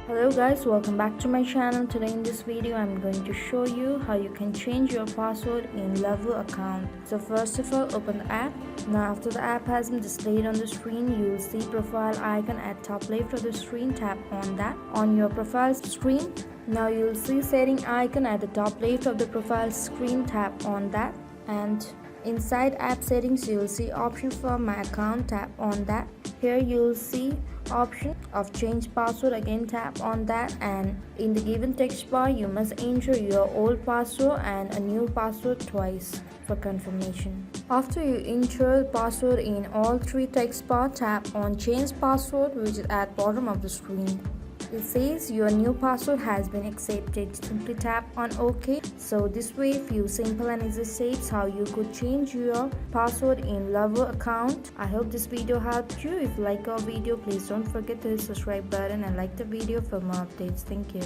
Hello guys, welcome back to my channel. Today in this video I'm going to show you how you can change your password in Lovoo account. So first of all, open the app. Now after the app has been displayed on the screen, you will see profile icon at top left of the screen. Tap on that. On your profile screen, now you will see setting icon at the top left of the profile screen. Tap on that, and inside app settings you will see option for my account. Tap on that. Here you will see option of change password. Again tap on that, and in the given text bar you must enter your old password and a new password twice for confirmation. After you enter password in all three text bar, tap on change password, which is at bottom of the screen. It says your new password has been accepted. Simply tap on OK. So this way, few simple and easy steps how you could change your password in Lovoo account. I hope this video helped you. If you like our video, please don't forget to hit the subscribe button and like the video for more updates. Thank you.